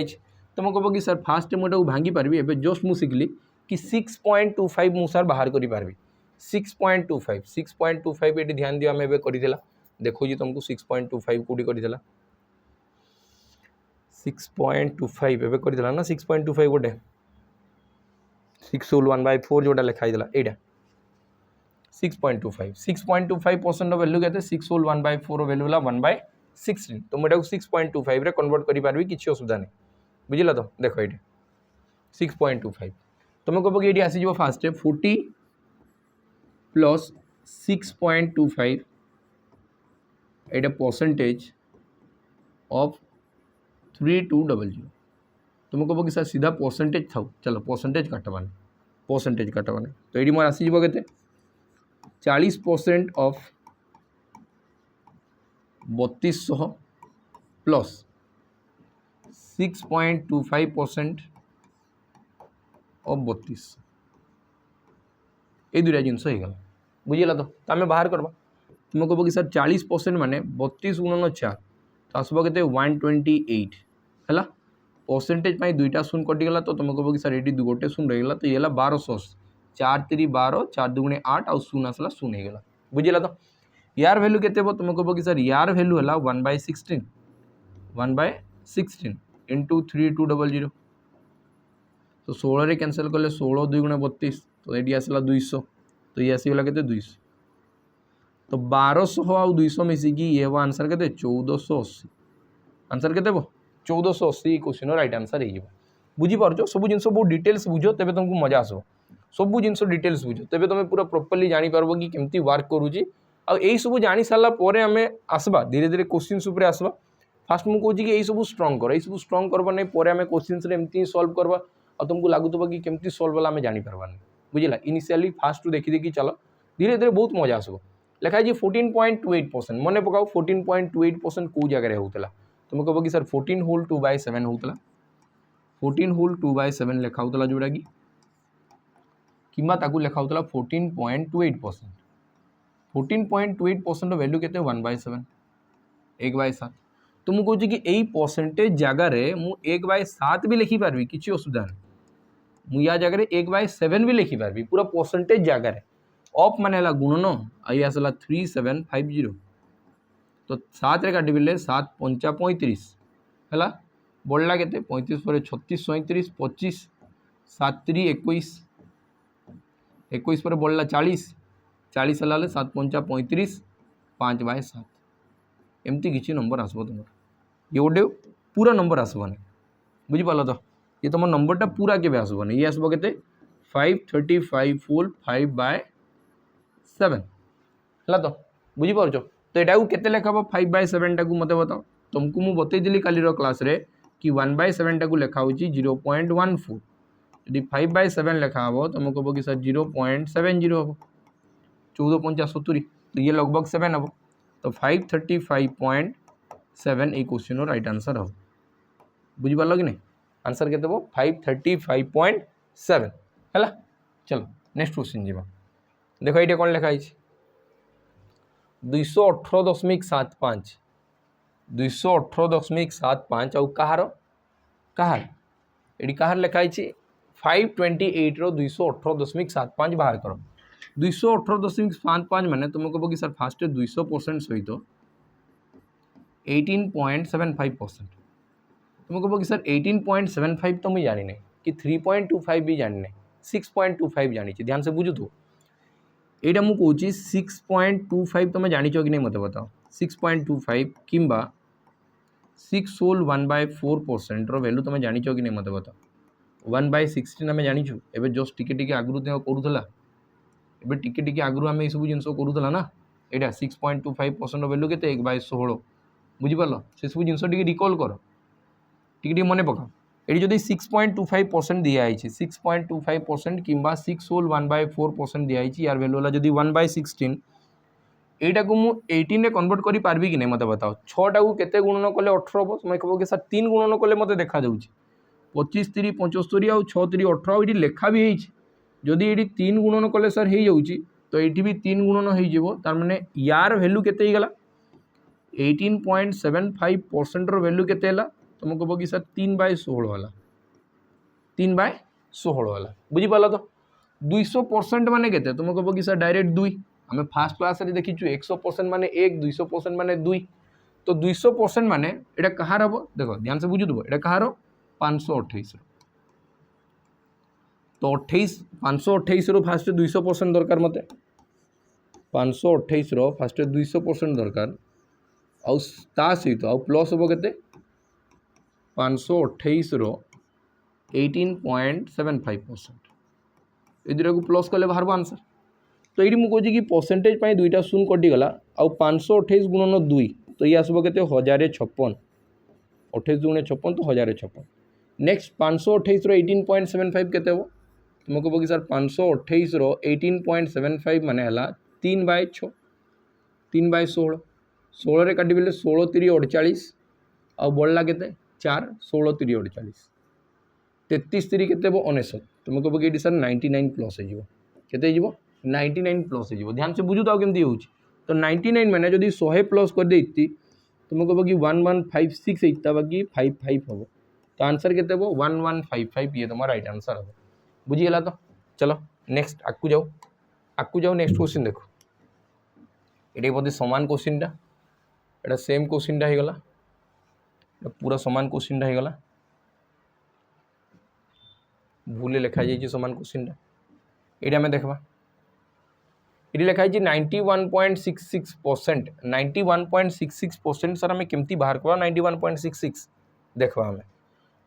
तुम कह कि सर फास्ट मुझे भांगी पार्बी एबे जस्ट मु शिखली कि 6.25 मु सर बाहर करि पार्बी 6.25 ये ध्यान दियो आम एबे देखो जी तुमको 6.25 कोडी करिदेला 6.25 एबे करिदेला ना 6.25 गोटे 6 होल 1/4 जोटा लिखाई देला एटा 6.25% वैल्यू केते 6 होल 1/4 वैल्यू होला 1/16 तो मैं 6.25 रे कन्वर्ट करि पारबी किछि असुविधा नहीं बुझिला तो देखो ये 6.25 तुम कहबो कि ये आसी जो fast 40 plus 6.25 Etah percentage of 3200 तुम कहबो कि सर सीधा परसेंटेज था चलो परसेंटेज काटबाने तो ये मोर आसी के 40% ऑफ 3200 प्लस 6.25% ऑफ 32 ये दुईटा जिनस हो गला बुझीला तो आम बाहर करवा तुम कहबो कि सर 40% माने 32 गुणन 4 तो आसब के 128 है परसेंटेज पाई दुईटा शून्य कटिगला तो तुम कहबो कि सर ये गोटे शून्य रहीगला तो ये 1280 4 3 12 4 2 8 आउ शून्य आसला शून्य होगा बुझीला तो यार वैल्यू केते तुम कहबो कि सर यार वैल्यू है 1/16 इंटू 3200 तो 16 रे कैंसिल कले 16 2 गुणे 32 तो ये आसला 200 तो ये आसीगला केते 200 तो 1200 आउ 200 मिसिकी ये हम आंसर केते 1480 आंसर केते 1480 क्वेश्चन राइट आंसर हो बुझी पारछो सब जिनस बहुत डिटेल्स बुझो तेबे तुमको मजा आसो सब जिनस डिटेल्स बुझो तेबे तुम पूरा प्रॉपर्ली जानि पारबो कि केमती वर्क करूची आ एई सब जानि सारला परे हमें आसबा धीरे धीरे क्वेश्चंस ऊपर आसबा फास्ट मु कहूँ कि यही सब स्ट्रंग कर सब स्ट्रंग करबा नहीं पर आम क्वेश्चंस एमती सॉल्व करबा और तुमको लगुवा कि केमती सॉल्व वाला आम जानि पारबानी बुझिला इनिशियली फास्ट देखी देखी चलो धीरे धीरे बहुत मजा आसो लिखा है 14.28% मन पकाओ 14.28% कौ जगह होता तुम कह कि सर 14 होल 2/7 होता 14 होल 2/7 लिखा होता जोटा कि लिखा होता 14.28% 14.28% वैल्यू के 1/7 1/7 तो मुझे कहूँ कि यही परसेंटेज जगार मुझे 1/7 भी लिखिपारि किसी असुविधा नहीं मुझे जगह 1/7 भी लिखिपारि पूरा परसेंटेज जगार ऑफ मान है गुणन आई आसला 3750 तो 7 रे काटिले 7 5 35 है बढ़ला के 35 पर 36 37 25 7 3 21 21 पर बढ़ला 40 40 हला 7 पंचा 35 5/7 एमती किसी नंबर आसब तुम ये गोटे पूरा नंबर आसबनी बुझिपाल तो ये तुम नंबरटा पूरा के आसबनी ये आसब के 535 फुल 5/7 है तो बुझीपार तो यहाँ केते लेखा 5/7 टाक मत बताओ तुमको मुझे बतईली कालीर क्लास रे कि 1/7 टाक लेखा हो 0.14 यदि 5/7 लेखा हम तुम कह कि सर 0.70 हम 14 पंचा 70 तो ये लगभग 7 हम तो 535.7 ये क्वेश्चन राइट आंसर हम बुझीपार कि नहीं आंसर के 535.7 है। चलो नेक्स्ट क्वेश्चन जी देख ये कौन लिखाई 218.75 218.75 आउ कहार कहार ये कहार लिखाई 528 रो 218.75 बाहर कर 218.75 माने तुम कह कि सर फास्ट 200% सहित 18.75% तुम कह कि सर 18.75 तो मुझे जानी नहीं कि 3.25 भी जानी नहीं 6.25 जानी ध्यान से बुझु तो यहाँ मुझे 6.25 तुम जाच कि नहीं मत बताओ 6.25 किंबा 6 होल 1/4% वैल्यू तुम जाच कि नहीं मत बताओ 1/16 आम जाचु एवं जस्ट टिके आगु करूला एवं टिके आगु आम सब जिन करूला ना यहाँ 6.25% वैल्यू के 1/16 बुझीपाल से सब जिन रिकल कर टिके मन पका ये जब 6.25% दिखाई 6.25% किंबा 6 होल 1/4% दिखाई यार वैल्यू जब 1/16 यहाँ को मुझे 18 कन्वर्ट कर पार्बी कि नहीं मत बताओ 6टा को केते गुणन कले 18 हम तुम कह कि सर 3 गुणन कले मत देखा 25 3 75 आउ 6 3 18 ये लेखा भी जदि ये 3 गुणन कले सर हो जाऊँगी तो ये भी 3 गुणन हो तार माने यार वैल्यू केते 18.75% वैल्यू केते तुम कह कि सर 3/16 वाला 3/16 वाला बुझीपाल तो 200% माने केते तुम कह कि सर डायरेक्ट 2 आम फास्ट क्लास रे देखीचु 100% माने 1 200% माने 2 तो 200% माने एटा कहार हम देखो ध्यान से बुझुथबो एटा कहार 528 तो 528 रो फास्ट 200% दरकार मते 528 रो फास्ट 200% दरकार आउ ता सहित आउ प्लस हम केते 528 रो 18.75% ये दुटा को प्लस कले बाहर आंसर तो ये मुझे कि परसेंटेज दुईटा शून्य कटिगला आउ 528 गुणन 2 तो ये आसब के 1056 28 गुणे 56 तो 1056 नेक्स्ट 528 रो 18.75 के तुम कह कि सर 528 रो 18.75 माने हला 3/6 3/16 16 रे काटी बेले 16 3 48 आउ बढ़ला के 4 16 3 48 33 3 के 69 तुम कह कि सर 99 प्लस हो 99 प्लस हो ध्यान से बुझू तो केमती हो तो 99 मैंने जब 100 प्लस कर देती तुम कह कि 1156 होता बाकी 55 हम तो आंसर के 1155 ये तुम राइट आंसर हम बुझीगला तो चलो नेक्स्ट आकु जाओ नेक्स्ट क्वेश्चन देखो ये बोधे सामान क्वेश्चनटा एटा सेम क्वेश्चनटा हो गला पूरा सामान क्वेश्चनटा हो गला भूले लिखा जाइए सामान क्वेश्चनटा ये आम देखा ये लिखाई 91.66% 91.66% सर आम केमती बाहर करवा 91.66 देखा आम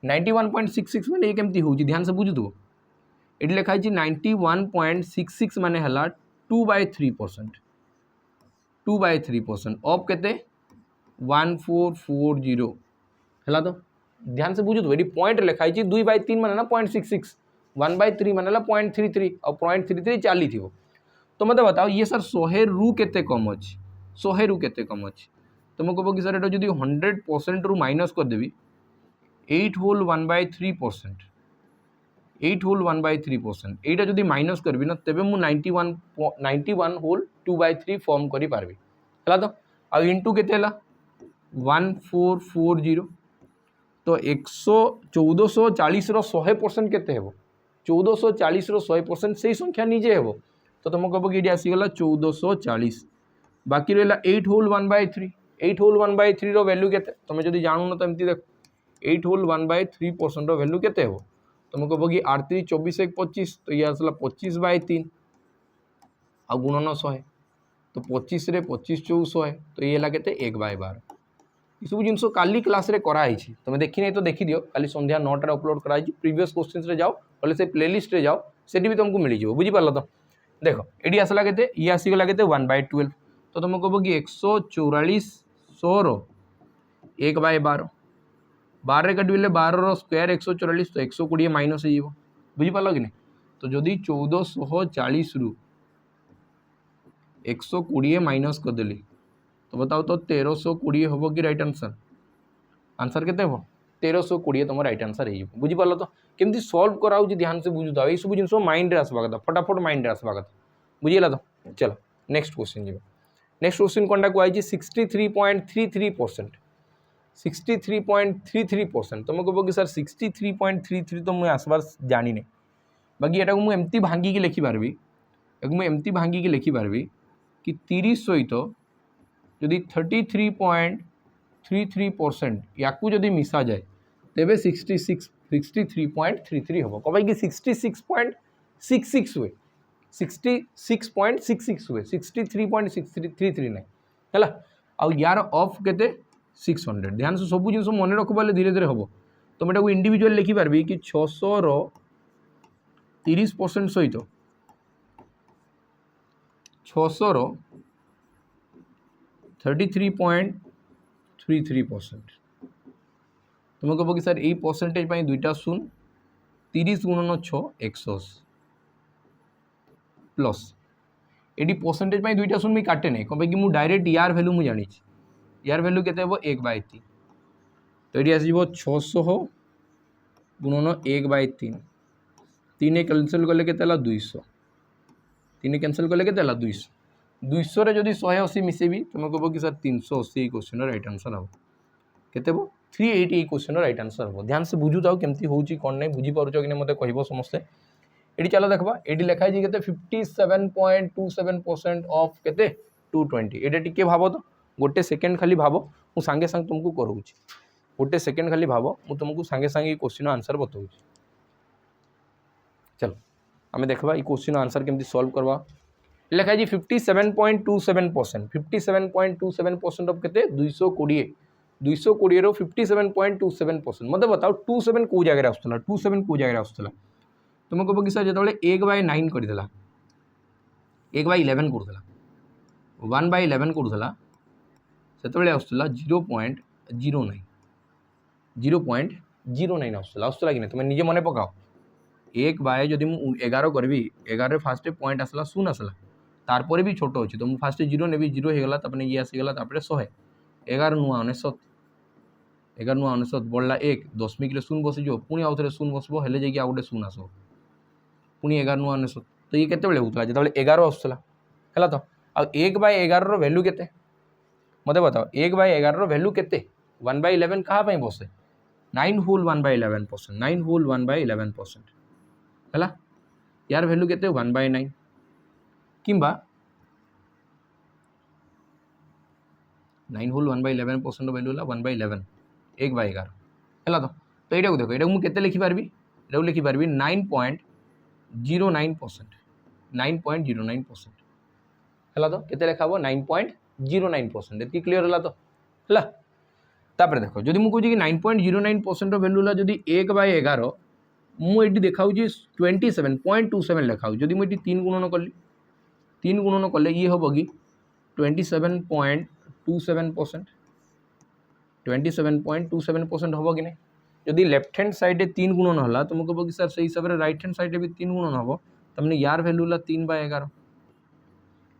91.66 मैंने ये केमती हो ध्यान से बुझु तो ये लिखाई 91.66 माने हला 2/3% 2/3% ऑफ केते 1440 है तो ध्यान से बुझु तो ये पॉइंट लिखाई 2/3 माने ना 0.66 1/3 माने 0.33 और 0.33 चली थी तो मत बताओ ये सर 100 रु केते कम अच्छी 100 रु केते कम अच्छी तुम कह कि सर ये जो 100% रु माइनस करदेवी 8 होल 1/3% 8 होल 1/3% यहाँ जब माइनस करी ना तेज मुझे 91 होल 2/3 फॉर्म करी पारबी है तो आ इंटू के 1440 तो 1440 रो 100% केते हेबो 1440 रो 100% से संख्या निजे हेबो तो तुम कह कि ये आसीगला 1440 बाकी रहा 8 होल 1/3 8 होल 1/3 रो वैल्यू केते तुम जब जानू तो एमती देख 8 होल 1/3% रो वैल्यू केते हेबो तुम कह कि 8 3 24 1 25 तो ये आसला 25/3 आ गुणन 100 तो 25 रे 25 चौ 100 तो ये है केते 1/12 ये सब जिन काली क्लास रे कराई तुम देखी नहीं तो देखी दियो काली संध्या 9 अपलोड कराई प्रीवियस क्वेश्चन रे जाओ बोले से प्लेलिस्ट रे जाओ सेठी भी तुमको मिल जाओ बुझी पारल तो देख ये आसला केते ये आसीगला केते 1/12 तो तुम कह कि 144 100 1/12 12 काटिले 12 स्क्वायर 144 तो 120 माइनस हो बुझीपार कि नहीं तो जदि 1440 रु 120 माइनस करदेली तो बताओ तो 1320 हम कि राइट आंसर आंसर केते हम 1320 तुम राइट आंसर हो बुझीपार तो केमती सॉल्व कराऊँ ध्यान से बुझुता ये सब जिन माइंड रे आसवा कथा फटाफट माइंड रे आसवा कथा बुझीगला तो चलो नेक्स्ट क्वेश्चन जी नेक्स्ट क्वेश्चन कौन कही 63.33% 63.33% तुम कह कि सर 63.33 तो मुझे आसबार जानी नहीं बाकी एटा मुझे एमती भांगिकी लिखिपारि मुझे एमती भांगिकी लिखिपारि कि 30 सहित जदि 33.33% या जदि मिसा जाए तेबे 63.33 हम कहीं 66.66 हुए 66.66 हुए 63.33 नहीं है आउ यार ऑफ केते 600 ध्यान से सब जिन मन रख पाले धीरे धीरे हम तो मैं इंडिविजुअल लिखिपारि कि 600 रो 30% सहित 600 रो 33.33% तुम कह कि सर यही परसेंटेज दुईटा शून 30 गुणन 6 180 प्लस ये परसेंटेज दुईटा शून मुझे काटे नहीं कहीं कि मुझे डायरेक्ट यार भैल्यू मुझे जानी यार भैल्यू के 1/3 तो ये आसो 600 गुणन 1/3 तीन कैनसल कले के 200 तीन कैनसल कले के 200 200 रे जदि 180 मिसेबी तुम कह कि सर 380 क्वेश्चन राइट आंसर हम केते 380 क्वेश्चन राइट आंसर हम ध्यान से बुझु जाओ केमती होउची कोन नै बुझी पारुछ कि मते कहबो समस्ते एडी चलो देखबा एडी लिखा है केते 57.27% ऑफ केते 220 एडा टिके भाबो तो गोटे सेकंड खाली भाबो मु संगे संग तुमको करूची गोटे सेकंड खाली भाबो मु तुमको संगे संग ये क्वेश्चन आंसर बताऊची चलो आमे देखबा ई क्वेश्चन आंसर केमती सॉल्व करबा लिखा है 57.27% 57.27% ऑफ केते 220 220 रो 57.27% मत बताओ 27 को जगह आसुला 27 को जगह आसुला तुम कह कि सर जो 1/9 करदेला 1/11 करदेला 1/11 करदेला से आसुला 0.09 0.09 आसुला कि नहीं तुम निजे मन पकाओ 1/जदि 11 करी 11 फास्ट पॉइंट आसला शून्य आसला तारपर भी छोट अच्छी तो मुझे फास्ट 0 नेबी 0 होगला ये आसीगला 100 11 नुआ 99 11 नुआ 99 बढ़ला 1 दशमिक शून्य बसीज पुणी आउ थे शून्य बसब हेले जाइए आउ गोटे शून्य आस पुणी 11 नुआ 99 तो ये केते होता जो 11 आसूला है तो आ 1/11 वैल्यू केते मत बताओ 1/11 वैल्यू केते 1/11 क्या बसे 9 होल 1/11% 9 होल 1/11% है यार वैल्यू केते 1/9 किंबा 9 होल 1/11% वैल्यू है 1/11 1/11 है तो यहाँ को देखो ये मुझे लिखिपारि ये लिखिपारि 9.09% 9.09% है तो केते लिखा 9.09% ये क्लीयर है तो है तापर देखो जदि मुझे कहे कि 9.09% वैल्यू है जदि 1/11 मुझे देखा 27.27 लिखा जदि मुझे 3 गुणन कली 3 गुणन कले ये हम कि 27.27% 27.27% हम कि नहीं जदि लेफ्ट हैंड साइड 3 गुणन है तो मुझे कह कि सर से हिसाब से राइट हैंड साइड भी 3 गुणन हम तमने यार वैल्यू है 3/11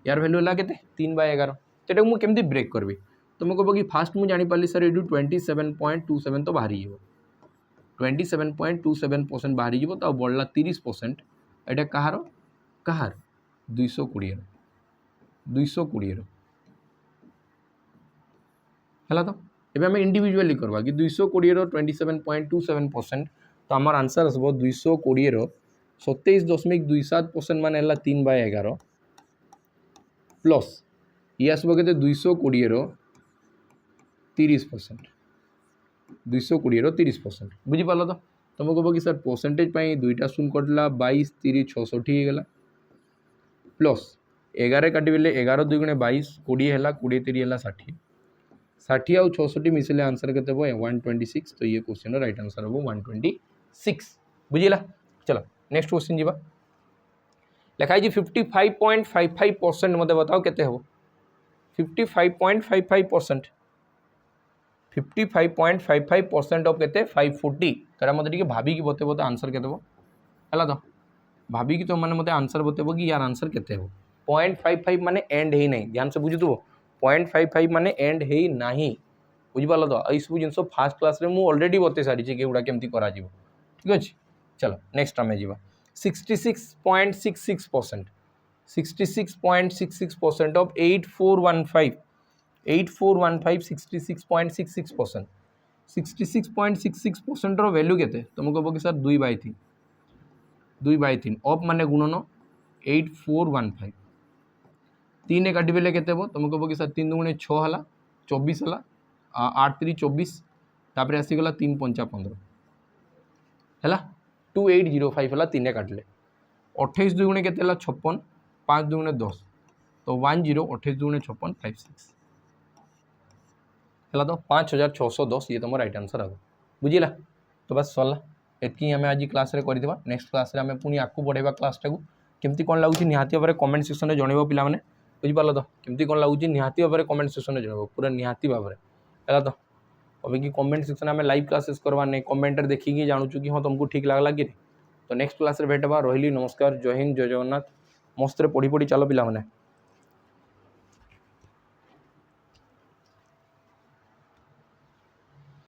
यार वैल्यू है के 3/11 तो ये मुझे केमती ब्रेक करी तो मुझे कह कि फास्ट मुझे जापारि सर ये 27.27 तो बाहरी 27.27% बाहरी तो बढ़ला 30% एटा कहार कहार 220 है तो ये आम इंडिविजुअली करवा कि 220 रो 27.27% तो आम आंसर आसब 220 रो 27.27% मान है 3/11 प्लस ये आसब के 220 रो 30% 220 रो 30% बुझीपार तो तुम कह कि सर परसेंटेज दुईटा शून्य कटला 22 30 660 होगा प्लस 11 काटिले 11 2 गुणे 22 20 है 20 3 है 60 60 आउ 64 मिसले आंसर केते हो 126 तो ये क्वेश्चन राइट आंसर हो 126 बुझिला। चलो नेक्स्ट क्वेश्चन जीवा लिखाई जी 55.55% मते बताओ केते हो 55.55% 55.55% ऑफ केते 540 तरा मते टिके भाबी की बतेबो तो आंसर केते हो हला तो भाबी की तो माने मते आंसर बतेबो कि यार आंसर केते हो 0.55 माने एंड हे नहीं ध्यान से बुझु तो 0.55 माने एंड हे नहीं बुझि पालो तो ई सब जिंस फास्ट क्लास रे मु ऑलरेडी बते सारी छी केउडा केमती करा जीवो ठीक अछि। चलो नेक्स्ट आमे जीवा 66.66% 66.66% ऑफ 8415 66.66% 66.66% रो वैल्यू केते तुमको कहबो कि सर 2/3 2/3 ऑफ माने गुणन 8415 3 काटिबेले केते हो तुमको कहबो कि सर 3 दुगुणे 6 हला 24 हला 8 3 24 तापर आसी गला 3 5 15 हला 2805 हला 3 काटले 28 दुगुणे केते हला 56 5 दुगुणे 10 तो 10 28 दुगुणे 56 56 हला तो 5610 ये तुम राइट आंसर आगो बुझिला। तो बस सरला एतकी आम आज क्लास रे करथिबा नेक्स्ट क्लास रे आम पुणी आगू बढ़ेबा क्लास टाकू केमती कोन लागुची निहाती भाबरे कमेंट सेक्शन रे जणेबो पिला माने बुझि पालो तो केमती कोन लागुची निहाती भाबरे कमेंट सेक्शन रे जणेबो पूरा निहाती भाबरे हला तो अबे कि कमेंट सेक्शन में लाइव क्लासेस करवा नहीं कमेंट रे देखिकी जानू कि हाँ तुमको ठीक लागला कि तो नेक्स्ट क्लास रे भेटबा रहिली नमस्कार जय हिंद जय जगन्नाथ मस्त रे पढ़ी पढ़ी चलो पिला माने।